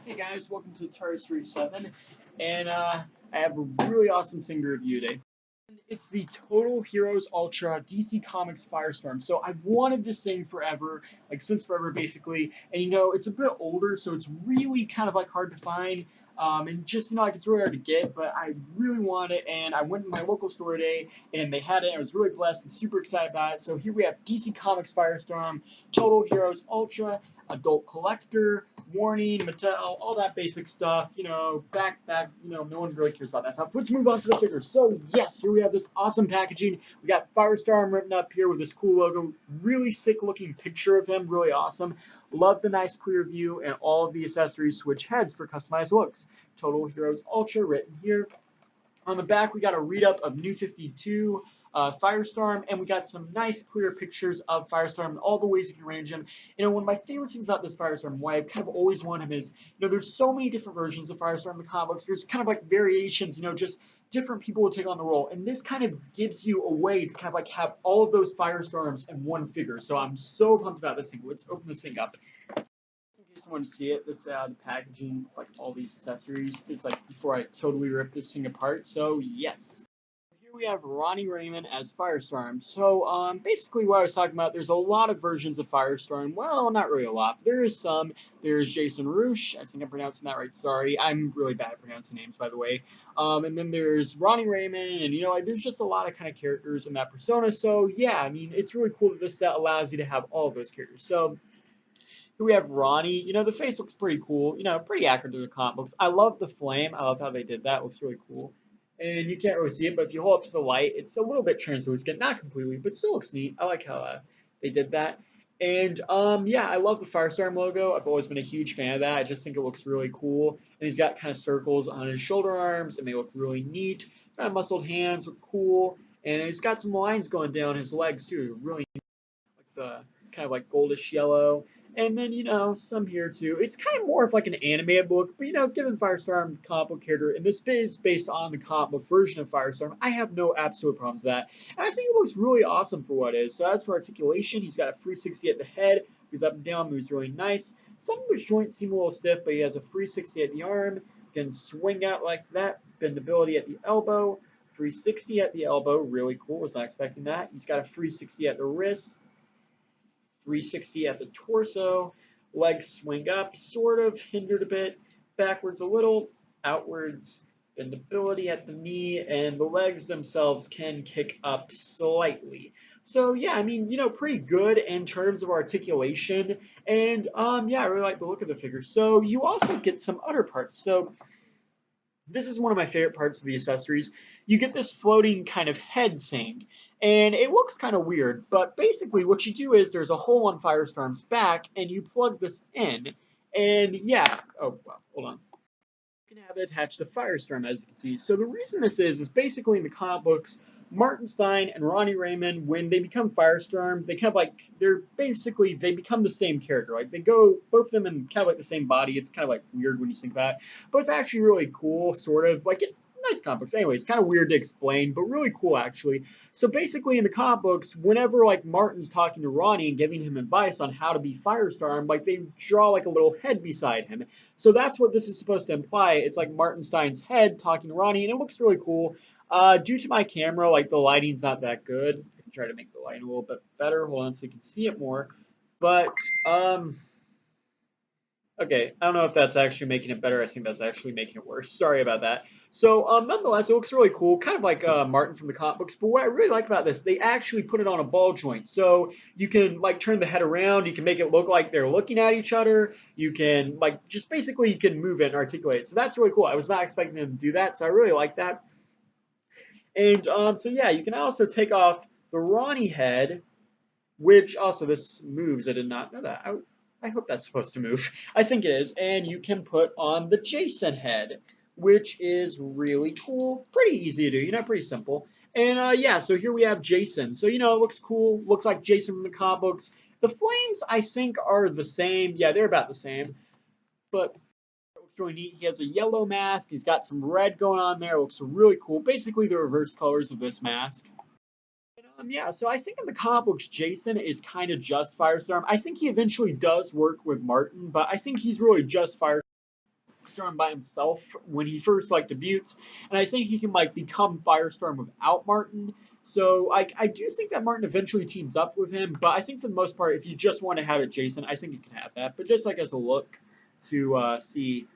Hey guys, welcome to Atari Street 7, and I have a really awesome thing to review today. It's the Total Heroes Ultra DC Comics Firestorm. So I've wanted this thing forever, like since forever basically, and it's a bit older, so it's really kind of like hard to find. And just like it's really hard to get, but I really want it, and I went to my local store today, and they had it, and I was really blessed and super excited about it. So here we have DC Comics Firestorm, Total Heroes Ultra, Adult Collector, Warning, Mattel, all that basic stuff, back, no one really cares about that stuff. Let's move on to the figures. So, yes, here we have this awesome packaging. We got Firestorm written up here with this cool logo. Really sick looking picture of him, really awesome. Love the nice clear view and all of the accessories switch heads for customized looks. Total Heroes Ultra written here. On the back, we got a read-up of New 52, Firestorm, and we got some nice clear pictures of Firestorm and all the ways you can arrange him. One of my favorite things about this Firestorm, why I've kind of always wanted him is, there's so many different versions of Firestorm in the comic books. There's kind of like variations, just different people will take on the role. And this kind of gives you a way to kind of like have all of those Firestorms in one figure. So I'm so pumped about this thing. Let's open this thing up. In case you want to see it, this the packaging, like all these accessories. It's like before I totally rip this thing apart. So yes. Here we have Ronnie Raymond as Firestorm. So basically what I was talking about, there's a lot of versions of Firestorm. Well, not really a lot. There is some. There's Jason Roosh. I think I'm pronouncing that right. Sorry. I'm really bad at pronouncing names, by the way. And then there's Ronnie Raymond. And, like, there's just a lot of kind of characters in that persona. So, yeah, I mean, it's really cool that this set allows you to have all of those characters. So, here we have Ronnie. The face looks pretty cool. Pretty accurate to the comic books. I love the flame. I love how they did that. It looks really cool. And you can't really see it, but if you hold up to the light, it's a little bit translucent. Not completely, but still looks neat. I like how they did that. And yeah, I love the Firestorm logo. I've always been a huge fan of that. I just think it looks really cool. And he's got kind of circles on his shoulder arms, and they look really neat. Kind of muscled hands look cool. And he's got some lines going down his legs too. Really like the kind of like goldish yellow. And then, some here too. It's kind of more of like an animated book, but given Firestorm comic book character, and this is based on the comic book version of Firestorm, I have no absolute problems with that. And I think it looks really awesome for what it is. So as for articulation, he's got a 360 at the head, goes up and down, moves really nice. Some of his joints seem a little stiff, but he has a 360 at the arm, can swing out like that, bendability at the elbow, 360 at the elbow, really cool, was not expecting that. He's got a 360 at the wrist, 360 at the torso, legs swing up, sort of hindered a bit, backwards a little, outwards, bendability at the knee, and the legs themselves can kick up slightly. So yeah, I mean, pretty good in terms of articulation, and yeah, I really like the look of the figure. So you also get some other parts. So this is one of my favorite parts of the accessories. You get this floating kind of head thing, and it looks kind of weird, but basically what you do is there's a hole on Firestorm's back, and you plug this in, and yeah, oh, well, hold on. You can have it attached to Firestorm, as you can see. So the reason this is basically in the comic books, Martin Stein and Ronnie Raymond, when they become Firestorm, they kind of like, they become the same character. Like, they go, both of them in kind of like the same body. It's kind of like weird when you think about it. But it's actually really cool, sort of. Like, it's nice comic books. Anyway, it's kind of weird to explain, but really cool, actually. So basically, in the comic books, whenever, like, Martin's talking to Ronnie and giving him advice on how to be Firestorm, like, they draw, like, a little head beside him. So that's what this is supposed to imply. It's like Martin Stein's head talking to Ronnie, and it looks really cool. Due to my camera, like, the lighting's not that good. I can try to make the lighting a little bit better. Hold on so you can see it more. But, okay, I don't know if that's actually making it better. I think that's actually making it worse. Sorry about that. So, nonetheless, it looks really cool, kind of like Martin from the comic books. But what I really like about this, they actually put it on a ball joint. So you can, like, turn the head around. You can make it look like they're looking at each other. You can, like, just basically you can move it and articulate it. So that's really cool. I was not expecting them to do that, so I really like that. And so yeah, you can also take off the Ronnie head, which also this moves. I did not know that. I hope that's supposed to move. I think it is. And you can put on the Jason head, which is really cool. Pretty easy to do, pretty simple. And yeah, so here we have Jason. So, it looks cool. Looks like Jason from the comic books. The flames, I think, are the same. Yeah, they're about the same. But looks really neat. He has a yellow mask. He's got some red going on there. It looks really cool. Basically the reverse colors of this mask. And, yeah, so I think in the comic books, Jason is kind of just Firestorm. I think he eventually does work with Martin, but I think he's really just Firestorm. Firestorm by himself when he first like debuts, and I think he can like become Firestorm without Martin. So I do think that Martin eventually teams up with him, but I think for the most part, if you just want to have it Jason, I think you can have that. But just like as a look to see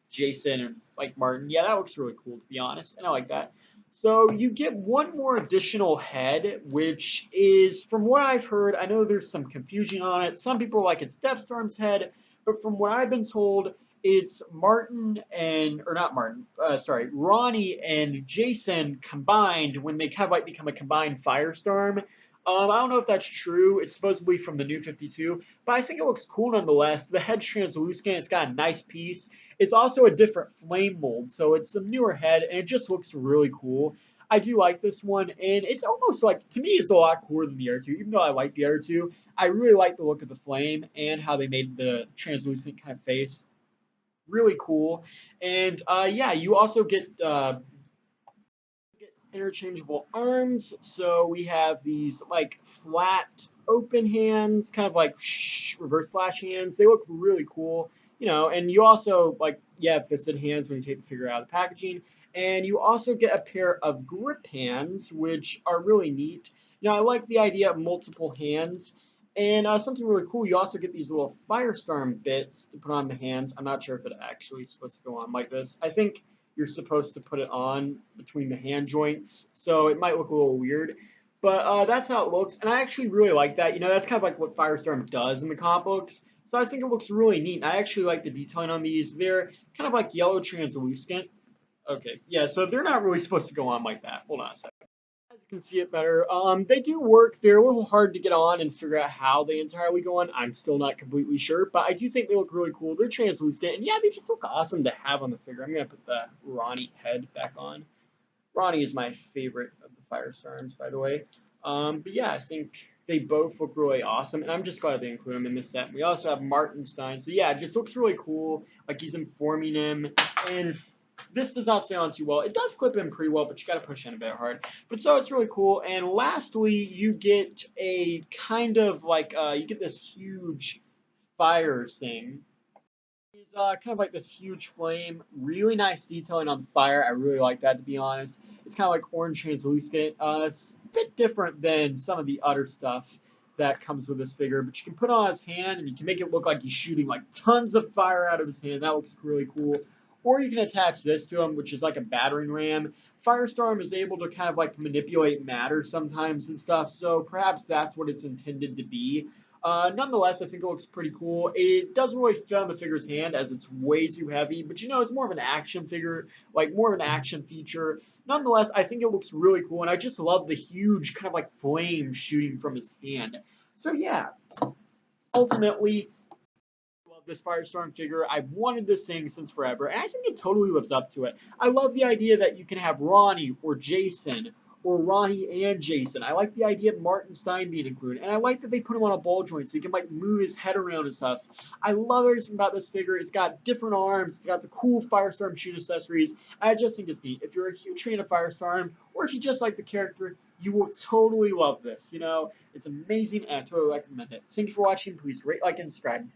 Jason and like Martin. Yeah, that looks really cool to be honest, and I like that. So you get one more additional head, which is from what I've heard. I know there's some confusion on it. Some people are like it's Deathstorm's head, but from what I've been told, it's Martin and or not Martin. Sorry, Ronnie and Jason combined when they kind of like become a combined Firestorm. I don't know if that's true. It's supposedly from the New 52, but I think it looks cool nonetheless. The head's translucent. It's got a nice piece. It's also a different flame mold, so it's a newer head, and it just looks really cool. I do like this one, and it's almost like, to me, it's a lot cooler than the other two. Even though I like the other two, I really like the look of the flame and how they made the translucent kind of face. Really cool. And yeah, you also get interchangeable arms. So we have these like flat open hands, kind of like reverse flash hands. They look really cool, you know, and you also like, yeah, fisted hands when you take the figure out of the packaging. And you also get a pair of grip hands, which are really neat. Now, I like the idea of multiple hands. And something really cool, you also get these little Firestorm bits to put on the hands. I'm not sure if it actually is supposed to go on like this. I think you're supposed to put it on between the hand joints, so it might look a little weird. But that's how it looks, and I actually really like that. You know, that's kind of like what Firestorm does in the comic books. So I think it looks really neat. I actually like the detailing on these. They're kind of like yellow translucent. Okay, yeah, so they're not really supposed to go on like that. Hold on a second. As you can see it better, they do work. They're a little hard to get on and figure out how they entirely go on. I'm still not completely sure, but I do think they look really cool. They're translucent, and yeah, they just look awesome to have on the figure. I'm gonna put the Ronnie head back on. Ronnie is my favorite of the Firestorms, by the way. But yeah, I think they both look really awesome, and I'm just glad they include them in this set. And we also have Martenstein, so yeah, it just looks really cool. Like he's informing him, and this does not stay on too well. It does clip in pretty well, but you got to push in a bit hard. But so it's really cool. And lastly, you get a kind of like you get this huge fire thing. It's kind of like this huge flame. Really nice detailing on the fire. I really like that, to be honest. It's kind of like orange translucent. It's a bit different than some of the other stuff that comes with this figure. But you can put it on his hand, and you can make it look like he's shooting like tons of fire out of his hand. That looks really cool. Or you can attach this to him, which is like a battering ram. Firestorm is able to kind of like manipulate matter sometimes and stuff, so perhaps that's what it's intended to be. Nonetheless, I think it looks pretty cool. It doesn't really fit on the figure's hand as it's way too heavy, but you know, it's more of an action figure, like more of an action feature. Nonetheless, I think it looks really cool, and I just love the huge kind of like flame shooting from his hand. So yeah, ultimately, love this Firestorm figure. I've wanted this thing since forever, and I think it totally lives up to it. I love the idea that you can have Ronnie or Jason or Ronnie and Jason. I like the idea of Martin Stein being included, and I like that they put him on a ball joint so he can like move his head around and stuff. I love everything about this figure. It's got different arms. It's got the cool Firestorm shoot accessories. I just think it's neat. If you're a huge fan of Firestorm, or if you just like the character, you will totally love this. You know, it's amazing, and I totally recommend it. Thank you for watching. Please rate, like, and subscribe.